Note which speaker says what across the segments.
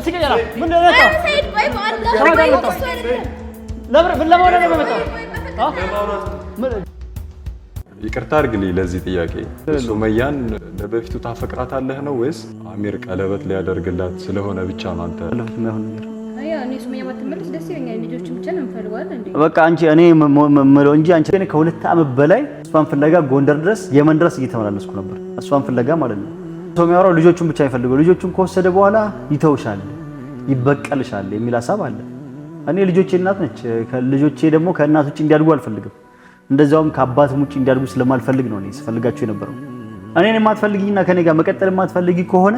Speaker 1: ሲገራ ምን ነው ሰይድ ቆይ ለማውራት ነው የመጣው
Speaker 2: ይቅርታ አድርግልኝ ለዚህ ጥያቄ ሱመያን ለበፊቱ ታፈቅራታለህ ነው ወይስ አሚር ቀለበት ሊያደርግላት ስለሆነ ብቻ ነው አንተ
Speaker 3: እኔ ሱመያ ባትመለስ ደስ ይለኛል ልጆቹ ብቻ ነው የምፈልገው እንዴ
Speaker 1: በቃ አንቺ እኔ ምለው እንጂ አንቺ ከኔ ከሁለት ዓመት በላይ እሷን ፍለጋ ጎንደር ድረስ የመን ድረስ እየተመላለስኩ ነበር እሷን ፍለጋ ማለት ነው ሰው የሚያወራው ልጆቹን ብቻ ይፈልገው ልጆቹን ከወሰደ በኋላ ይተውሻል ይበቀልሻል የሚል ሐሳብ አለ እኔ ልጆቼ እናት ነች ከልጆቼ ደግሞ ከእናት ውጪ እንዲያድጉ አልፈልግም እንደዛውም ከአባትም ውጪ እንዲያድጉ ስለማልፈልግ ነው እኔ ስፈልጋቸው የነበረው እኔን የማትፈልጊና ከኔ ጋር መቀጠል የማትፈልጊ ከሆነ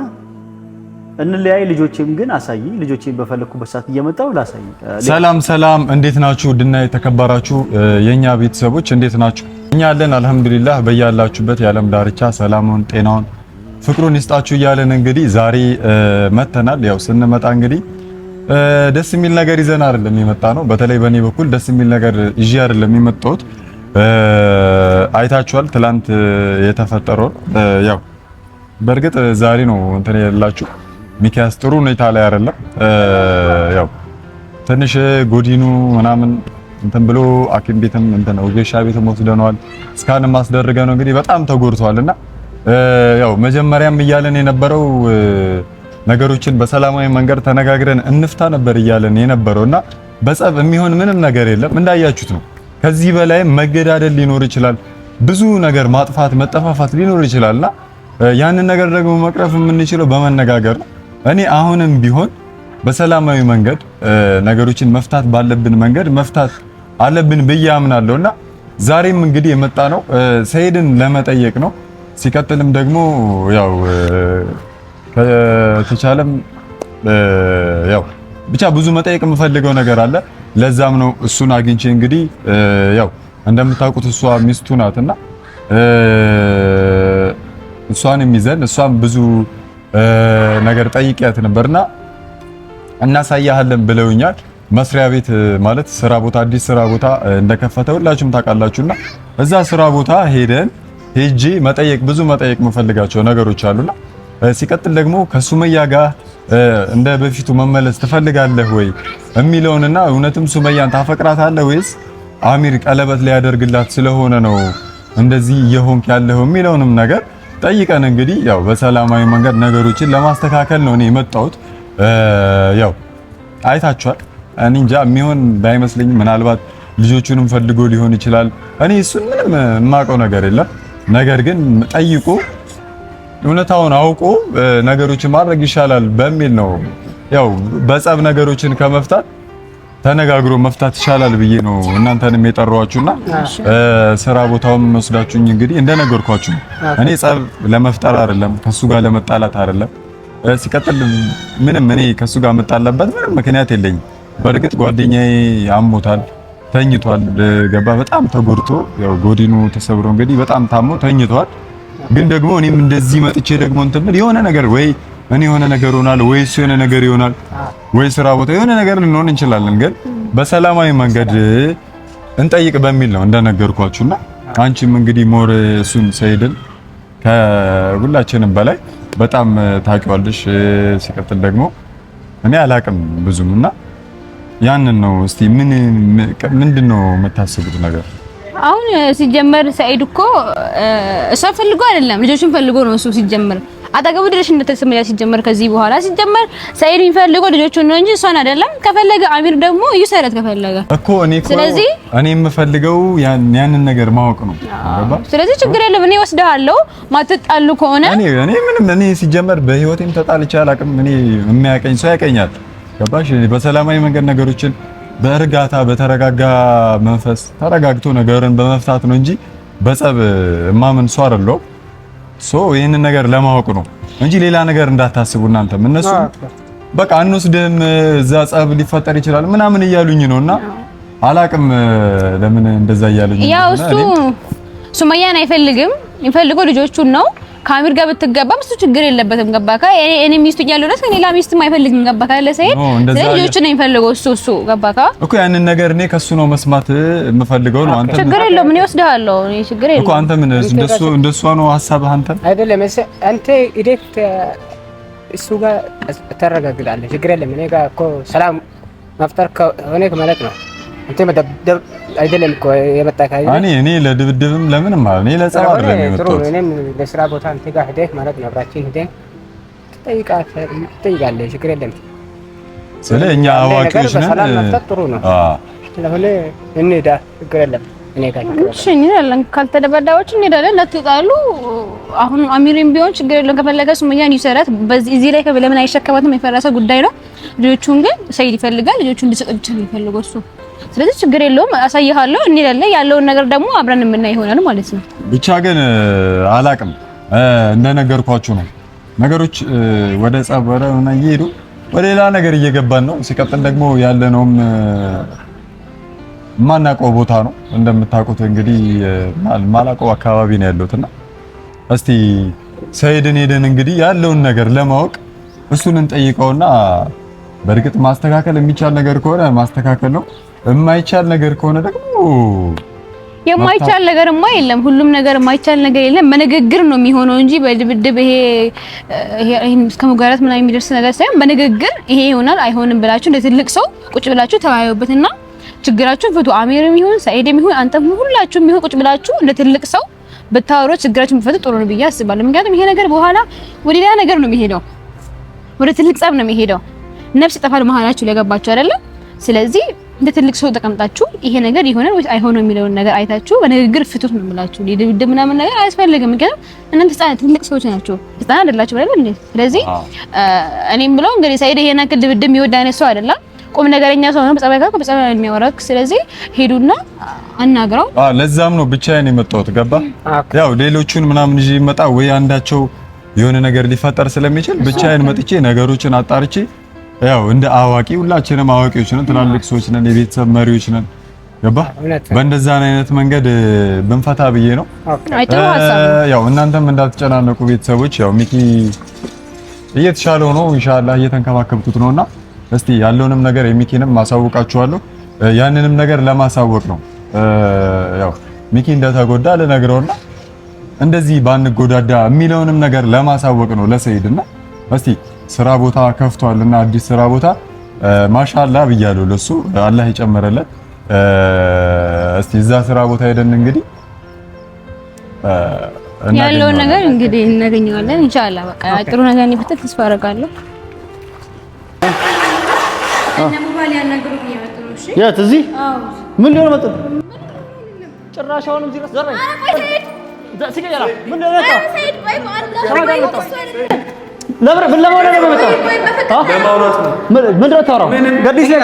Speaker 1: እንለያይ ልጆቼም ግን አሳይ ልጆቼን በፈለኩበት ሰዓት እየመጣው ላሳይ
Speaker 2: ሰላም እንዴት ናችሁ ድና የተከበራችሁ የኛ ቤተሰቦች እንዴት ናችሁ እኛ አለን አልহামዱሊላህ በያላችሁበት የዓለም ዳርቻ ሰላሙን ጤናውን ፍቅሩን ይስጣችሁ እያለን እንግዲህ ዛሬ መተናል ያው ስንመጣ እንግዲህ ደስ የሚል ነገር ይዘን አይደለም የመጣ ነው በተለይ በኔ በኩል ደስ የሚል ነገር ይዤ አይደለም የመጣሁት አይታችኋል ትላንት የተፈጠረው ያው በርግጥ ዛሬ ነው እንትን ያላችሁ ሚኪያስ ጥሩ ሁኔታ ላይ አይደለም ያው ትንሽ ጎዲኑ ምናምን እንትን ብሎ አኪም ቤትም እንትን ወጌሻ ቤትም ወስደነዋል ስካን ማስደረገ ነው እንግዲህ በጣም ተጎድቷልና ያው መጀመሪያም እያለን የነበረው ነገሮችን በሰላማዊ መንገድ ተነጋግረን እንፍታ ነበር እያለን የነበረውና በጸብ የሚሆን ምንም ነገር የለም እንዳያችሁት ነው ከዚህ በላይ መገዳደል ሊኖር ይችላል ብዙ ነገር ማጥፋት መጠፋፋት ሊኖር ይችላልና ያንን ነገር ደግሞ መቅረፍ የምንችለው በመነጋገር ነው እኔ አሁንም ቢሆን በሰላማዊ መንገድ ነገሮችን መፍታት ባለብን መንገድ መፍታት አለብን ብዬ አምናለሁና ዛሬም እንግዲህ የመጣ ነው ሰይድን ለመጠየቅ ነው ሲቀጥልም ደግሞ ያው ከተቻለም ያው ብቻ ብዙ መጠየቅ የምፈልገው ነገር አለ ለዛም ነው እሱን አግኝቼ እንግዲህ ያው እንደምታውቁት እሷ ሚስቱ ናትና እሷን የሚዘን እሷን ብዙ ነገር ጠይቂያት ነበርና እናሳያለን ብለውኛል መስሪያ ቤት ማለት ስራ ቦታ አዲስ ስራ ቦታ እንደከፈተ ሁላችሁም ታውቃላችሁና እዛ ስራ ቦታ ሄጄ ብዙ መጠየቅ የምፈልጋቸው ነገሮች አሉና ሲቀጥል ደግሞ ከሱመያ ጋር እንደ በፊቱ መመለስ ትፈልጋለህ ወይ የሚለውንና እውነትም ሱመያን ታፈቅራታለህ ወይስ አሚር ቀለበት ሊያደርግላት ስለሆነ ነው እንደዚህ እየሆንክ ያለው የሚለውንም ነገር ጠይቀን እንግዲህ ያው በሰላማዊ መንገድ ነገሮችን ለማስተካከል ነው እኔ የመጣሁት ያው አይታችኋል እኔ እንጃ የሚሆን ባይመስልኝ ምናልባት ልጆቹንም ፈልጎ ሊሆን ይችላል እኔ እሱን ምንም የማውቀው ነገር የለም ነገር ግን ጠይቁ እውነታውን አውቆ ነገሮችን ማድረግ ይሻላል በሚል ነው ያው በጸብ ነገሮችን ከመፍታት ተነጋግሮ መፍታት ይሻላል ብዬ ነው እናንተንም የጠራኋችሁና ስራ ቦታውም መስዳችሁኝ እንግዲህ እንደነገርኳችሁ እኔ ጸብ ለመፍጠር አይደለም ከሱ ጋር ለመጣላት አይደለም ሲቀጥል ምንም እኔ ከሱ ጋር መጣላበት ምንም ምክንያት የለኝም በርግጥ ጓደኛዬ አሞታል ተኝቷል ገባ በጣም ተጎድቶ ያው ጎዲኑ ተሰብሮ እንግዲህ በጣም ታሞ ተኝቷል ግን ደግሞ እኔም እንደዚህ መጥቼ ደግሞ እንትን የሆነ ነገር ወይ እኔ የሆነ ነገር ሆናል ወይ እሱ የሆነ ነገር ይሆናል ወይ ስራ ቦታ የሆነ ነገር ልንሆን እንችላለን ግን በሰላማዊ መንገድ እንጠይቅ በሚል ነው እንደነገርኳችሁና አንቺም እንግዲህ ሞር እሱን ሰይድን ከሁላችንም በላይ በጣም ታውቂዋለሽ ሲቀጥል ደግሞ እኔ አላቅም ብዙምና ያንን ነው እስቲ ምንድነው የምታስቡት ነገር
Speaker 3: አሁን ሲጀመር ሰይድ እኮ እሷ ፈልጎ አይደለም ልጆቹን ፈልጎ ነው እሱ ሲጀመር አጠገቡ ድረሽ እንደተሰማያ ሲጀመር ከዚህ በኋላ ሲጀመር ሰይድ የሚፈልገው ልጆቹን ነው እንጂ እሷን አይደለም ከፈለገ አሚር ደግሞ ይሰረት ከፈለገ
Speaker 2: እኮ እኔ የምፈልገው ያንን ነገር ማወቅ ነው ገባ
Speaker 3: ስለዚህ ችግር የለም እኔ ወስደሃለሁ ማትጣሉ ከሆነ
Speaker 2: እኔ ሲጀመር በህይወቴም ተጣልቼ አላውቅም እኔ የሚያቀኝ ሰው ያቀኛል ገባሽ በሰላማዊ መንገድ ነገሮችን በእርጋታ በተረጋጋ መንፈስ ተረጋግቶ ነገርን በመፍታት ነው እንጂ በጸብ ማመን ሰው አይደለም ይሄንን ነገር ለማወቅ ነው እንጂ ሌላ ነገር እንዳታስቡ እናንተም እነሱ በቃ አንወስደም እዛ ጸብ ሊፈጠር ይችላል ምናምን እያሉኝ ነውና አላቅም ለምን እንደዛ እያሉኝ ነው
Speaker 3: ያው እሱ ሱመያን አይፈልግም የሚፈልገው ልጆቹን ነው ካሚር ጋር ብትገባም እሱ ችግር የለበትም ገባካ እኔ ሚስቱ እያለሁ ድረስ ሌላ ሚስትም አይፈልግም ገባካ ለሰይድ ልጆቹን ነው የሚፈልገው እሱ ገባካ እኮ
Speaker 2: ያንን ነገር እኔ ከሱ ነው መስማት የምፈልገው ነው አንተ
Speaker 3: ችግር የለውም እኔ ወስደሃለሁ እኔ ችግር የለውም
Speaker 2: እኮ አንተ ምን እንደሱ ነው ሐሳብህ አንተ
Speaker 4: አይደለም አንተ ኢዴት እሱ ጋር ተረጋግጣለህ፣ ችግር የለም። እኔ ጋር እኮ ሰላም መፍጠር ከሆነ ማለት ነው። አንተ መደብደብ አይደለም እኮ የመጣ ካይ
Speaker 2: እኔ ለድብድብም ለምንም ማለት እኔ ለጸብ አይደለም የመጣሁት።
Speaker 4: እኔም ለስራ ቦታ አንተ ጋር ሄደህ ማለት ነው አብራችን ሄደህ ትጠይቃለህ፣ ችግር የለም።
Speaker 2: ስለ እኛ አዋቂዎች ነን።
Speaker 4: ሰላም መፍጠር ጥሩ ነው። ስለሆነ እንሂዳ፣ ችግር የለም። እኔ ጋር
Speaker 3: እሺ እንሄዳለን። ካልተደበደባችሁ እንሄዳለን። ለትጣሉ አሁን አሚሪም ቢሆን ችግር የለም። ከፈለገ ሱመያን ይሰራት። በዚህ እዚህ ላይ ለምን አይሸከማትም? የፈረሰ ጉዳይ ነው። ልጆቹን ግን ሰይድ ይፈልጋል። ልጆቹን እንዲሰጥ ብቻ ነው የሚፈልገው እሱ። ስለዚህ ችግር የለውም። አሳይሃለሁ። እንሄዳለን። ያለውን ነገር ደግሞ አብረን የምናይ ይሆናል ማለት ነው።
Speaker 2: ብቻ ግን አላቅም እንደነገርኳችሁ ነው ነገሮች ወደ ጸብ ወደ ሆነ እየሄዱ ወደ ሌላ ነገር እየገባን ነው። ሲቀጥል ደግሞ ያለነውም ማናውቀው ቦታ ነው እንደምታውቁት እንግዲህ ማላውቀው አካባቢ ነው ያለሁትና እስቲ ሰይድን ሄደን እንግዲህ ያለውን ነገር ለማወቅ እሱን እንጠይቀውና በእርግጥ ማስተካከል የሚቻል ነገር ከሆነ ማስተካከል ነው፣ የማይቻል ነገር ከሆነ ደግሞ
Speaker 3: የማይቻል ነገርማ የለም። ሁሉም ነገር የማይቻል ነገር የለም። በንግግር ነው የሚሆነው እንጂ በድብድብ ይሄ እስከ መጓራት ምናምን የሚደርስ ነገር ሳይሆን በንግግር ይሄ ይሆናል አይሆንም ብላችሁ እንደ ትልቅ ሰው ቁጭ ብላችሁ ተወያዩበትና ችግራችሁን ፍቱ። አሚርም ይሁን ሰኢድም ይሁን አንተም ሁላችሁም ይሁን ቁጭ ብላችሁ እንደ ትልቅ ሰው ብታወሩ ችግራችሁን ብትፈቱ ጥሩ ነው ብዬ አስባለሁ። ምክንያቱም ይሄ ነገር በኋላ ወደ ሌላ ነገር ነው የሚሄደው፣ ወደ ትልቅ ጸብ ነው የሚሄደው። ነፍስ ይጠፋል መሀላችሁ ላይ ገባችሁ አይደለ? ስለዚህ እንደ ትልቅ ሰው ተቀምጣችሁ ይሄ ነገር ይሆናል ወይስ አይሆንም የሚለውን ነገር አይታችሁ በንግግር ፍቱት ነው የምላችሁ። ድብድብ ምናምን ነገር አያስፈልግም። ምክንያቱም እናንተ ትልቅ ሰዎች ናችሁ፣ ህፃን አይደላችሁ አይደል? ስለዚህ እኔም ብለው እንግዲህ ሰኢድ ይሄን ያክል ድብድብ የሚወድ አይነት ሰው አይደለም። ቁም ነገረኛ ሰው ነው። በጸባይ ጋር በጸባይ የሚያወራክ። ስለዚህ ሄዱና አናግረው።
Speaker 2: ለዛም ነው ብቻዬን የመጣሁት ገባ። ያው ሌሎቹን ምናምን ይዤ መጣ ወይ አንዳቸው የሆነ ነገር ሊፈጠር ስለሚችል ብቻዬን መጥቼ ነገሮችን አጣርቼ ያው እንደ አዋቂ ሁላችንም አዋቂዎች ነን፣ ትላልቅ ሰዎች ነን፣ የቤተሰብ መሪዎች ነን ገባ። በእንደዛ አይነት መንገድ ብንፈታ ብዬ ነው። ያው እናንተም እንዳትጨናነቁ ቤተሰቦች። ያው ሚኪ እየተሻለው ነው ኢንሻአላህ፣ እየተንከባከብኩት ነውና እስቲ ያለውንም ነገር የሚኪንም ማሳወቃችኋለሁ። ያንንም ነገር ለማሳወቅ ነው ያው ሚኪ እንደተጎዳ ለነግረውና እንደዚህ ባንጎዳዳ የሚለውንም ነገር ለማሳወቅ ነው ለሰኢድና እስቲ ስራ ቦታ ከፍቷልና አዲስ ስራ ቦታ ማሻአላ ብያለሁ ለሱ አላህ ይጨመረለት። እስቲ እዛ ስራ ቦታ ሄደን እንግዲህ
Speaker 3: ያለውን ነገር እንግዲህ እናገኘዋለን ኢንሻአላህ። በቃ ጥሩ ነገር እንዲፈጠር ተስፋ አደርጋለሁ።
Speaker 1: የት እዚህ ምን ሊሆን መጣ? ጭራሽ አሁን እዚህ ድረስ ዘራኝ ሲገራ ምን ነው መጣ? ለምን ለማውራት ነው የመጣው? ለማውራት ነው። ምን ነው ታወራው? ገዲስ ነው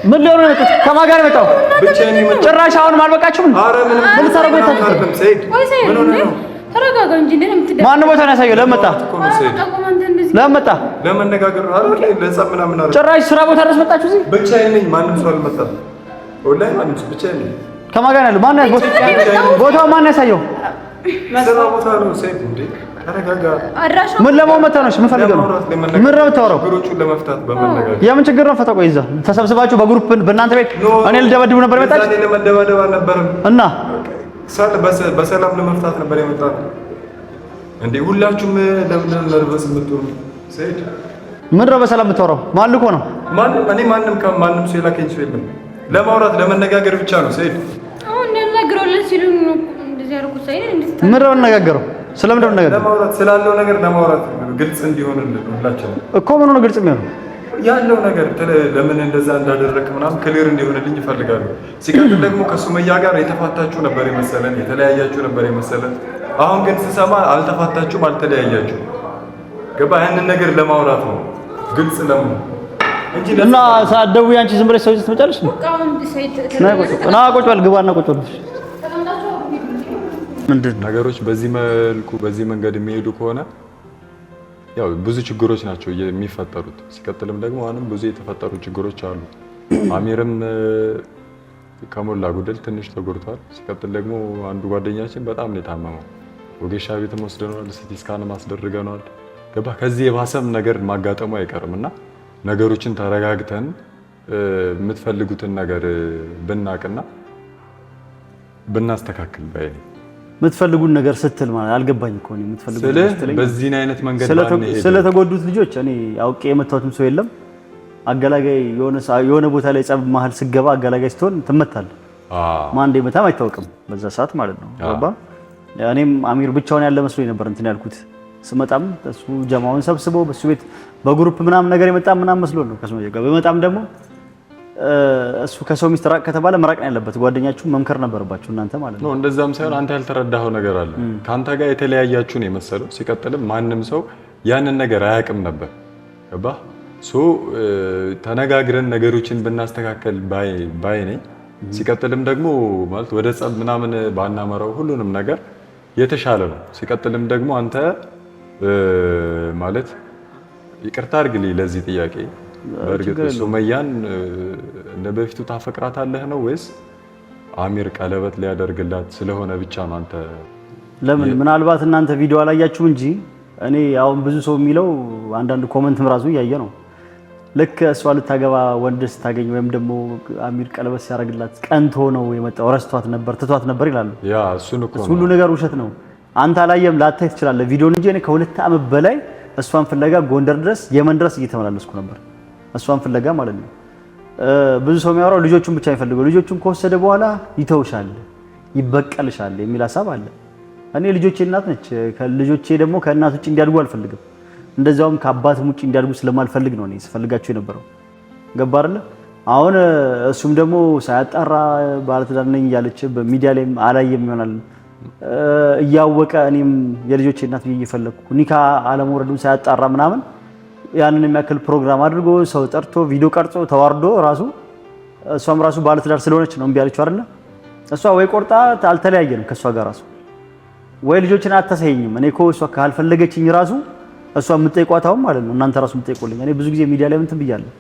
Speaker 1: ምን ሊሆን ነው የመጣው? ከማን ጋር ነው የመጣው? ብቻዬን ነው። ጭራሽ አሁን አልበቃችሁም? ኧረ ምን ታረጉ? ምን ሆነ ነው? ተረጋጋ እንጂ እንደምትደረግ ማን ቦታ ነው ያሳየው? ለምን መጣ? ለምን መጣ? ለመነጋገር ነው አይደል? ለጸብ ምናምን አይደል? ጭራሽ ስራ ቦታ ድረስ መጣችሁ እዚህ? ብቻዬን ነኝ። ማንም ሰው አልመጣም። ወላሂ ማንም ሰው ብቻዬን ነኝ። ከማን ጋር ያለው? ማን ያለው? ቦታው ማን ያሳየው? ስራ ቦታ ነው። ሰይድ እንዴ ተረጋጋ። ምን ለማውመታ ነው? ምን ፈልገህ ነው? ምን ነው የምታወራው? ችግሮቹን ለመፍታት በመነጋገር የምን ችግር ነው? ፈታ ቆይ እዛ ተሰብስባችሁ በግሩፕ በእናንተ ቤት እኔ ልደበድቡ ነበር የመጣችሁ? እኔ ለመደባደብ አልነበረም እና በሰላም ለመፍታት ነበር የመጣው። እንዴ ሁላችሁም ለምን ለርበስ የምትሆኑ? ሰይድ ምን ነው በሰላም የምታወራው? ማን ልኮ ነው? እኔ ማንም ሰው የላከኝ ሰው የለም። ለማውራት ለመነጋገር ብቻ ነው። ሰይድ አሁን ነግሮልን ሲሉ ነው እንደዚህ ያልኩት። ሰይድ ምን ነው የምንነጋገረው? ስለምን ነው የምንነጋገረው? ለማውራት ስላለው ነገር ለማውራት ግልጽ እንዲሆንልን ሁላችንም እኮ ምን ነው ግልጽ የሚሆነው? ያለው ነገር ለምን እንደዛ እንዳደረክ ምናምን ክሊር እንዲሆንልኝ ይፈልጋሉ። ሲቀጥል ደግሞ ከሱመያ ጋር የተፋታችሁ ነበር የመሰለን፣ የተለያያችሁ ነበር የመሰለን። አሁን ግን ስሰማ አልተፋታችሁም፣ አልተለያያችሁም። ገባ? ያንን ነገር ለማውራት ነው ግልጽ ለምን እንጂ እና ሳደውይ አንቺ ዝም ብለሽ ሰው ይዘሽ ትመጫለሽ ነው? ና ቁጭ በል ግባና ቁጭ በል። ምንድን ነገሮች በዚህ መልኩ በዚህ መንገድ የሚሄዱ ከሆነ ያው ብዙ ችግሮች ናቸው የሚፈጠሩት። ሲቀጥልም ደግሞ አሁንም ብዙ የተፈጠሩ ችግሮች አሉ። አሚርም ከሞላ ጎደል ትንሽ ተጎድቷል። ሲቀጥል ደግሞ አንዱ ጓደኛችን በጣም ነው የታመመው። ወጌሻ ቤትም ወስደነዋል፣ ሲቲ ስካንም አስደርገነዋል። ገባ? ከዚህ የባሰም ነገር ማጋጠሙ አይቀርምና ነገሮችን ተረጋግተን የምትፈልጉትን ነገር ብናቅና ብናስተካክል ባይ የምትፈልጉን ነገር ስትል ማለት አልገባኝ እኮ ነው የምትፈልጉን ስትለኝ
Speaker 2: በዚህን አይነት መንገድ
Speaker 1: ስለተጎዱት ልጆች እኔ አውቄ የመታወትም ሰው የለም። አገላጋይ የሆነ ቦታ ላይ ጸብ መሀል ስገባ አገላጋይ ስትሆን ትመታለህ። ማን እንደመታም አይታወቅም በዛ ሰዓት ማለት ነው። ገባ እኔም አሚር ብቻውን ያለ መስሎኝ ነበር እንትን ያልኩት። ስመጣም እሱ ጀማውን ሰብስቦ በሱ ቤት በግሩፕ ምናምን ነገር የመጣ ምናምን መስሎ ነው ከሰው ጋር በመጣም ደግሞ እሱ ከሰው ሚስት ራቅ ከተባለ መራቅ ነው ያለበት። ጓደኛችሁ መምከር ነበረባችሁ እናንተ ማለት ነው።
Speaker 2: እንደዛም ሳይሆን አንተ ያልተረዳኸው ነገር አለ። ካንተ ጋር የተለያያችሁ ነው የመሰለው። ሲቀጥልም ማንም ሰው ያንን ነገር አያውቅም ነበር። ገባህ? ተነጋግረን ነገሮችን ብናስተካከል ባይ ነኝ። ሲቀጥልም ደግሞ ማለት ወደ ጸብ ምናምን ባናመራው ሁሉንም ነገር የተሻለ ነው። ሲቀጥልም ደግሞ አንተ ማለት ይቅርታ አድርግልኝ ለዚህ ጥያቄ። በእርግጥ ሱመያን እንደ በፊቱ ታፈቅራታለህ ነው ወይስ አሚር ቀለበት ሊያደርግላት ስለሆነ ብቻ ነው አንተ?
Speaker 1: ለምን ምናልባት እናንተ ቪዲዮ አላያችሁም እንጂ እኔ አሁን ብዙ ሰው የሚለው አንዳንድ ኮመንትም ራሱ እያየ ነው። ልክ እሷ ልታገባ ወንድ ስታገኝ ወይም ደግሞ አሚር ቀለበት ሲያደርግላት ቀንቶ ነው የመጣው፣ ረስቷት ነበር ትቷት ነበር ይላሉ።
Speaker 2: ያ እሱን እኮ
Speaker 1: ሁሉ ነገር ውሸት ነው። አንተ አላየም ላታይ ትችላለህ ቪዲዮን እንጂ እኔ ከ2 ዓመት በላይ እሷን ፍለጋ ጎንደር ድረስ የመን ድረስ እየተመላለስኩ ነበር። እሷን ፍለጋ ማለት ነው። ብዙ ሰው የሚያወራው ልጆቹን ብቻ ይፈልገው፣ ልጆቹን ከወሰደ በኋላ ይተውሻል፣ ይበቀልሻል የሚል ሀሳብ አለ። እኔ ልጆቼ እናት ነች። ከልጆቼ ደግሞ ከእናት ውጭ እንዲያድጉ አልፈልግም። እንደዛውም ከአባትም ውጭ እንዲያድጉ ስለማልፈልግ ነው እኔ ስፈልጋቸው የነበረው። ገባ አይደለ? አሁን እሱም ደግሞ ሳያጣራ ባለትዳር ነኝ እያለች በሚዲያ ላይም አላየም ይሆናል እያወቀ እኔም የልጆቼ እናት ብዬ እየፈለግኩ ኒካ አለመውረዱን ሳያጣራ ምናምን ያንን የሚያክል ፕሮግራም አድርጎ ሰው ጠርቶ ቪዲዮ ቀርጾ ተዋርዶ ራሱ እሷም ራሱ ባለትዳር ስለሆነች ነው እምቢ አለችው አይደለ? እሷ ወይ ቆርጣ አልተለያየንም ከእሷ ጋር ራሱ ወይ ልጆችን አታሳየኝም። እኔ እኮ እሷ ካልፈለገችኝ ራሱ እሷ የምትጠይቋታው ማለት ነው እናንተ ራሱ የምትጠይቁልኝ። እኔ ብዙ ጊዜ ሚዲያ ላይ እንትን ብያለሁ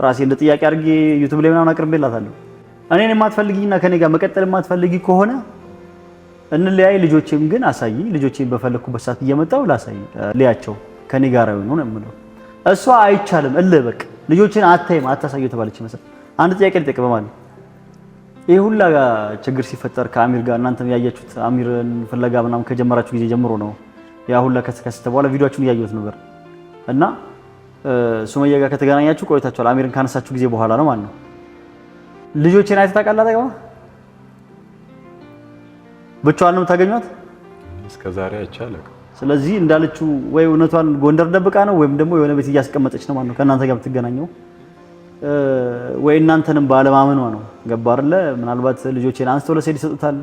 Speaker 1: ራሴ እንደ ጥያቄ አድርጌ ዩቲዩብ ላይ ምናምን አቅርቤላታለሁ። እኔን የማትፈልጊኝና ከኔ ጋር መቀጠል የማትፈልጊ ከሆነ እንለያይ፣ ልጆቼም ግን አሳይ፣ ልጆቼን በፈለኩበት ሰዓት እየመጣሁ ላሳይ ልያቸው ከኔ ጋር ነው የምለው። እሷ አይቻልም እልህ በቃ ልጆችን አታይም አታሳየው ተባለች መሰል። አንድ ጥያቄ ልጠይቅ በማለት ይሄ ሁላ ችግር ሲፈጠር ከአሚር ጋር እናንተም ያያችሁት አሚርን ፍለጋ ምናምን ከጀመራችሁ ጊዜ ጀምሮ ነው ያ ሁላ ከተከሰተ በኋላ ቪዲዮአችሁን እያየሁት ነበር እና ሱመያ ጋር ከተገናኛችሁ ቆይታችኋል። አሚርን ካነሳችሁ ጊዜ በኋላ ነው ማለት ነው። ልጆችን አይተህ ታውቃለህ? አጠገባ ብቻዋን ነው የምታገኟት?
Speaker 2: እስከዛሬ አይቻልም።
Speaker 1: ስለዚህ እንዳለችው ወይ እውነቷን ጎንደር ደብቃ ነው ወይም ደግሞ የሆነ ቤት እያስቀመጠች ነው ማለት ነው ከእናንተ ጋር የምትገናኘው፣ ወይ እናንተንም ባለማመኗ ነው። ገባ አይደለ? ምናልባት ልጆቼን አንስተው ለሰይድ ይሰጡታል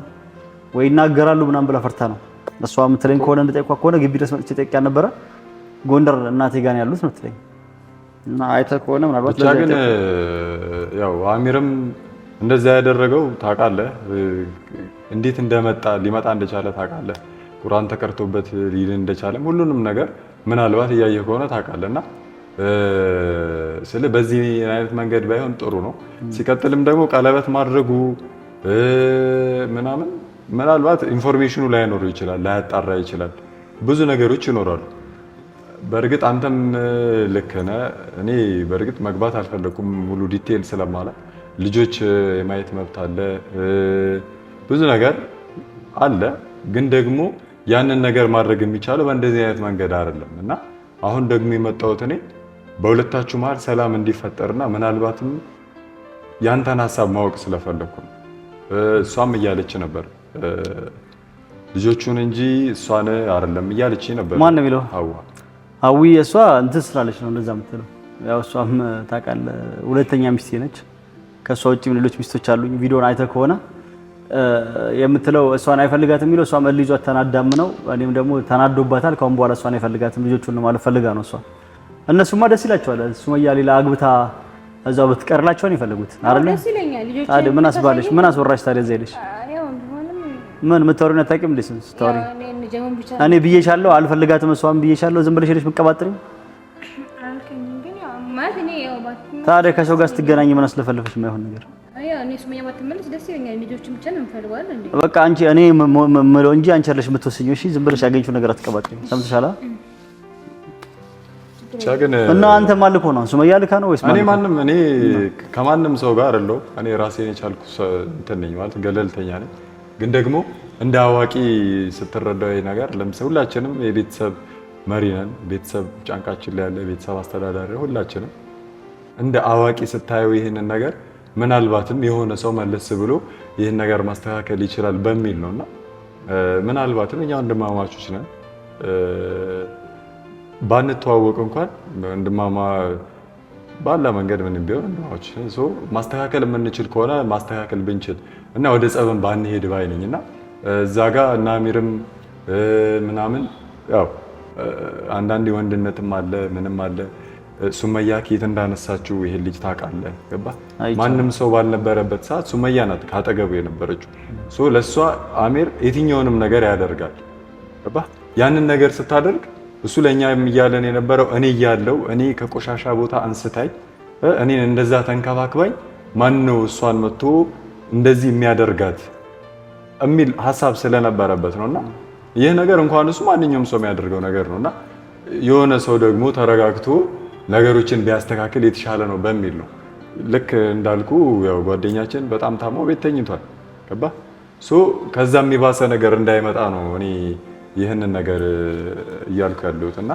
Speaker 1: ወይ ይናገራሉ ምናምን ብላ ፈርታ ነው። እሷ የምትለኝ ከሆነ እንደጠይቋ ከሆነ ግቢ ድረስ መጥቼ ጠይቄ ነበረ። ጎንደር እናቴ ጋር ነው ያሉት ነው የምትለኝ እና አይተህ ከሆነ ምናልባት
Speaker 2: ብቻ ግን ያው አሚርም እንደዛ ያደረገው ታውቃለህ፣ እንዴት እንደመጣ ሊመጣ እንደቻለ ታውቃለህ። ቁርአን ተቀርቶበት ሊል እንደቻለ ሁሉንም ነገር ምናልባት እያየህ ከሆነ ታውቃለህና በዚህ አይነት መንገድ ባይሆን ጥሩ ነው። ሲቀጥልም ደግሞ ቀለበት ማድረጉ ምናምን ምናልባት ኢንፎርሜሽኑ ላይኖር ይችላል፣ ላያጣራ ይችላል፣ ብዙ ነገሮች ይኖራሉ። በእርግጥ አንተም ልክ ነህ። እኔ በእርግጥ መግባት አልፈለኩም ሙሉ ዲቴል ስለማለት ልጆች የማየት መብት አለ፣ ብዙ ነገር አለ። ግን ደግሞ ያንን ነገር ማድረግ የሚቻለው በእንደዚህ አይነት መንገድ አይደለም እና አሁን ደግሞ የመጣሁት እኔ በሁለታችሁ መሀል ሰላም እንዲፈጠርና ምናልባትም ያንተን ሀሳብ ማወቅ ስለፈለኩ ነው። እሷም እያለች ነበር ልጆቹን እንጂ እሷን አይደለም እያለች ነበር።
Speaker 1: ማን ነው የሚለው? አዊ እሷ እንትን ስላለች ነው እንደዛ የምትለው። ያው እሷም ታውቃለህ ሁለተኛ ሚስቴ ነች። ከሷ ውጪም ሌሎች ሚስቶች አሉኝ። ቪዲዮን አይተህ ከሆነ የምትለው እሷን አይፈልጋትም የሚለው እሷም ልጇ ተናዳም ነው። እኔም ደግሞ ተናዶባታል። ካሁን በኋላ እሷን አይፈልጋትም ልጆቹን ማለት ፈልጋ ነው እሷ። እነሱማ ደስ ይላቸዋል ሱመያ ሌላ አግብታ እዛው ብትቀርላቸው ነው የፈለጉት አይደል?
Speaker 3: ደስ ይለኛል። ልጆቹ
Speaker 1: ታዲያ ምን አስባለሽ? ምን አስወራሽ ታዲያ? እዛ ሄደሽ ምን የምታወሪው አታውቂም እንዴ? ስታወሪ እኔ ብዬሻለሁ አልፈልጋትም እሷን ብዬሻለሁ። ዝም ብለሽ ሄደሽ መቀባጥሪ ታዲያ ከሰው ጋር ስትገናኝ ምን አስለፈልፈሽ የማይሆን ነገር?
Speaker 3: እኔ ሱመያ ባትመለስ ደስ ይለኛል። ልጆቹን ብቻ ነው የምፈልገው እንዴ?
Speaker 1: በቃ አንቺ እኔ የምለው እንጂ አንቺ አይደለሽ የምትወስኚው። እሺ ዝም ብለሽ ያገኘሽው ነገር አትቀባጥሪ። ሰምተሻላ? እና አንተ ማልኮ ነው ሱመያ ልካ ነው ወይስ
Speaker 2: እኔ ከማንም ሰው ጋር አይደለሁ። እኔ ራሴን የቻልኩ እንትን ነኝ ማለት ገለልተኛ ነኝ። ግን ደግሞ እንደ አዋቂ ስትረዳው ይሄ ነገር ለምሳሌ ሁላችንም የቤተሰብ መሪ ነን። ቤተሰብ ጫንቃችን ላይ ያለ ቤተሰብ አስተዳዳሪ ሁላችንም እንደ አዋቂ ስታየው ይሄንን ነገር ምናልባትም የሆነ ሰው መለስ ብሎ ይሄን ነገር ማስተካከል ይችላል በሚል ነውና ምናልባትም እኛ ወንድማማቾች ነን ባንተዋወቅ እንኳን ወንድማማ ባላ መንገድ ምን ቢሆን ወንድማማቾች ነን። ሶ ማስተካከል የምንችል ከሆነ ማስተካከል ብንችል እና ወደ ጸብን ባንሄድ ባይ ነኝና እዛ ጋር እና አሚርም ምናምን ያው አንዳንድ ወንድነትም አለ ምንም አለ። ሱመያ ከየት እንዳነሳችው ይሄ ልጅ ታውቃለህ? ገባ ማንም ሰው ባልነበረበት ሰዓት ሱመያ ናት ካጠገቡ የነበረችው። ሶ ለሷ አሚር የትኛውንም ነገር ያደርጋል። ገባ ያንን ነገር ስታደርግ እሱ ለኛ እያለን የነበረው እኔ እያለው እኔ ከቆሻሻ ቦታ አንስታይ እኔን እንደዛ ተንከባክባኝ ማን ነው እሷን መጥቶ እንደዚህ የሚያደርጋት የሚል ሐሳብ ስለነበረበት ነውና ይሄ ነገር እንኳን እሱ ማንኛውም ሰው የሚያደርገው ነገር ነውና የሆነ ሰው ደግሞ ተረጋግቶ ነገሮችን ቢያስተካክል የተሻለ ነው በሚል ነው። ልክ እንዳልኩ ያው ጓደኛችን በጣም ታሞ ቤት ተኝቷል። ገባ ሶ ከዛ የሚባሰ ነገር እንዳይመጣ ነው እኔ ይህንን ነገር እያልኩ ያለሁት እና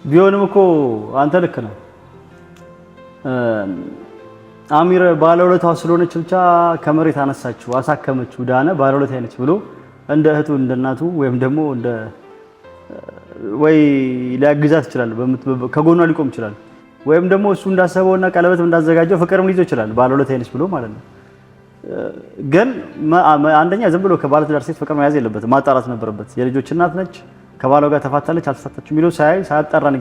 Speaker 1: ቢሆንም እኮ አንተ ልክ ነህ። አሚር ባለውለታው ስለሆነች ብቻ ከመሬት አነሳችው አሳከመችው ዳነ ባለውለታ አይነች ብሎ እንደ እህቱ እንደ እናቱ ወይም ደግሞ እንደ ወይ ሊያግዛት ይችላል፣ ከጎኗ ሊቆም ይችላል። ወይም ደግሞ እሱ እንዳሰበውና ቀለበትም እንዳዘጋጀው ፍቅርም ሊይዘው ይችላል ባለውለታ አይነች ብሎ ማለት ነው። ግን አንደኛ ዝም ብሎ ከባለትዳር ሴት ፍቅር መያዝ የለበትም፣ ማጣራት ነበረበት። የልጆች እናት ነች፣ ከባሏ ጋር ተፋታለች አልተፋታችም የሚለው ሳያጣራ ነው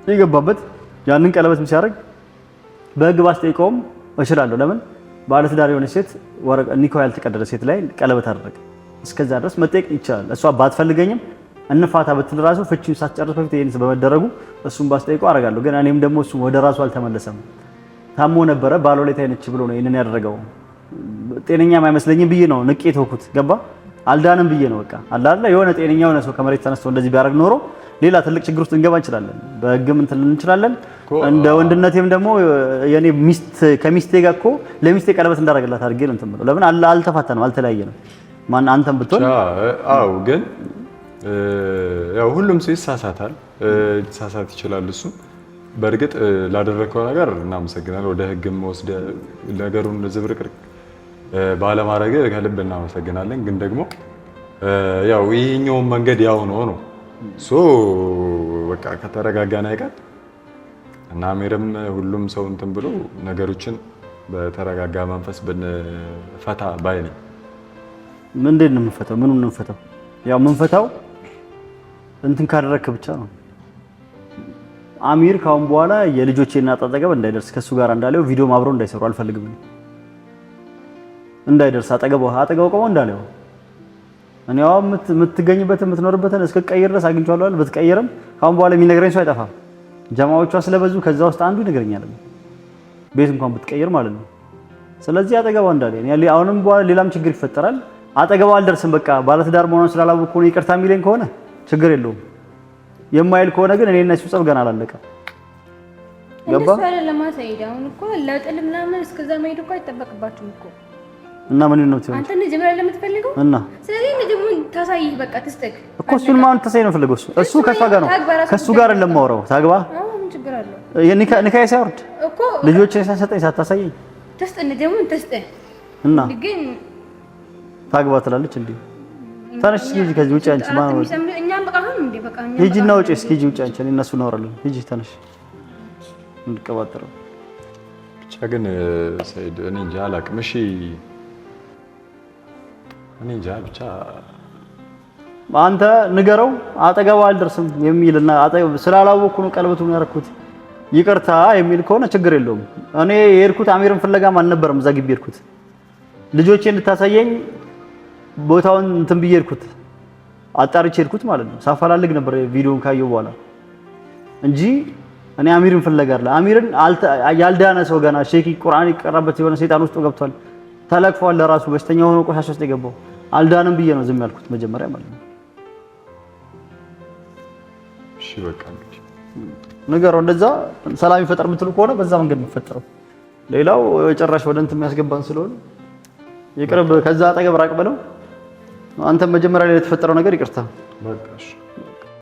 Speaker 1: የገባበት። ያንን ቀለበትም ሲያደርግ በህግ ባስጠይቀውም እችላለሁ። ለምን ባለትዳር የሆነች ሴት ኒካው ያልተቀደደ ሴት ላይ ቀለበት አደረገ? እስከዛ ድረስ መጠየቅ ይቻላል። እሷ ባትፈልገኝም እንፋታ ብትል ራሱ ፍቺው ሳትጨርስ በፊት ይሄን በመደረጉ እሱም ባስጠይቀው አደርጋለሁ። ግን እኔም ደግሞ እሱ ወደ ራሱ አልተመለሰም፣ ታሞ ነበረ ባለውለታ አይነች ብሎ ነው ይሄንን ያደረገው። ጤነኛም አይመስለኝም ብዬ ነው ንቄ ተውኩት። ገባ አልዳንም ብዬ ነው በቃ አላለ የሆነ ጤነኛ የሆነ ሰው ከመሬት ተነስቶ እንደዚህ ቢያደርግ ኖሮ ሌላ ትልቅ ችግር ውስጥ እንገባ እንችላለን፣ በህግም እንትን እንችላለን። እንደ ወንድነቴም ደግሞ የኔ ሚስት ከሚስቴ ጋር እኮ ለሚስቴ ቀለበት እንዳደረገላት አድርጌ ነው እንትን ብለው ለምን አልተፋታንም አልተለያየንም። ማን አንተም ብትሆን
Speaker 2: አው ግን ያው ሁሉም ሰው ይሳሳታል፣ ሊሳሳት ይችላል። እሱ በእርግጥ ላደረከው ነገር እናመሰግናለን። ወደ ህግም ወስደ ነገሩን ዝብርቅርቅ ባለማድረግ ከልብ እናመሰግናለን። ግን ደግሞ ያው ይሄኛው መንገድ ያው ነው ሶ በቃ ከተረጋጋና አይቀር እና አሚርም ሁሉም ሰው እንትን ብሎ ነገሮችን በተረጋጋ መንፈስ ብንፈታ ባይ ነኝ።
Speaker 1: ምንድን ነው የምንፈታው? ምኑን ነው የምንፈታው? ያው የምንፈታው እንትን ካደረክ ብቻ ነው። አሚር ካሁን በኋላ የልጆቼና አጠገብ እንዳይደርስ ከሱ ጋር እንዳለው ቪዲዮም አብረው እንዳይሰሩ አልፈልግም። እንዳይደርስ አጠገቡ ቆሞ እንዳለው እኔ ያው የምትገኝበትን የምትኖርበትን እስከ ቀይር ድረስ አግኝቻለሁ። ብትቀይርም ካሁን በኋላ የሚነግረኝ ሰው አይጠፋም። ጀማዎቿ ስለበዙ ከዛ ውስጥ አንዱ ይነግረኛል፣ ቤት እንኳን ብትቀይር ማለት ነው። ስለዚህ አጠገቧ እንዳለኝ አሁንም በኋላ ሌላም ችግር ይፈጠራል። አጠገቧ አልደርስም። በቃ ባለትዳር መሆኗን ስላላወቅኩ ነው ይቅርታ የሚለኝ ከሆነ ችግር የለውም። የማይል ከሆነ ግን እኔ እና እሱ ጸብ ገና አላለቀም። ገባ
Speaker 3: ለማሳይድ አሁን እኮ ለጥል ምናምን እስከዛ መሄድ እኮ አይጠበቅባችሁም እኮ
Speaker 1: እና ምን ነው ትይው
Speaker 3: አንተ ነው ጀምራ ለምትፈልገው እና ስለዚህ ነው ታሳይህ በቃ ተስተክ
Speaker 1: እኮ እሱን ማን ታሳይ ነው ፈልገው እሱ ከሷ ጋር ነው ከሱ ጋር ለማውራው ታግባ
Speaker 3: ምን ችግር አለው?
Speaker 1: የኒካ ሳይወርድ እኮ ልጆችን ሳይሰጠኝ ሳታሳየኝ
Speaker 3: ተስጠን ደግሞ ተስጠን
Speaker 1: እና
Speaker 3: ግን
Speaker 1: ታግባ ትላለች እንዴ? ታነሽ እስኪ ከዚህ ውጪ አንቺ ማን ነው
Speaker 3: እኛም በቃ አሁን እንዴ በቃ
Speaker 1: ሂጂና ውጪ እስኪ ውጪ አንቺ እነሱ እናወራለን። ሂጂ ታነሽ እንድቀባጥረው
Speaker 2: ብቻ ግን ሰይድ እኔ እንጃ አላውቅም። እሺ እኔ እንጃ ብቻ
Speaker 1: አንተ ንገረው አጠገቡ አልደርስም የሚልና አጠገብ ስላላወቅኩ ነው ቀለበቱን ያደረኩት ይቅርታ የሚል ከሆነ ችግር የለውም። እኔ የሄድኩት አሚርን ፍለጋም አልነበረም። እዛ ግቢ የሄድኩት ልጆቼን እንድታሳየኝ ቦታውን እንትን ብዬ ሄድኩት አጣርቼ ሄድኩት ማለት ነው። ሳፈላልግ ነበር ቪዲዮን ካየው በኋላ እንጂ እኔ አሚርን ፍለጋ አይደለም። አሚርን ያልዳነ ሰው ገና ሼክ ቁርአን ይቀራበት የሆነ ሰይጣን ውስጥ ገብቷል፣ ተለክፏል። ለራሱ በሽተኛ ሆኖ ቆሻሻ ውስጥ የገባው አልዳንም ብዬ ነው ዝም ያልኩት መጀመሪያ ማለት ነው።
Speaker 2: እሺ በቃ
Speaker 1: ነገሩ እንደዛ ሰላም ይፈጠር የምትሉ ከሆነ በዛ መንገድ ነው የሚፈጠረው። ሌላው ጭራሽ ወደ እንትን የሚያስገባን ስለሆነ ይቅርብ፣ ከዛ አጠገብ ራቅ በለው። አንተ መጀመሪያ ላይ የተፈጠረው ነገር ይቅርታ።
Speaker 2: በቃ እሺ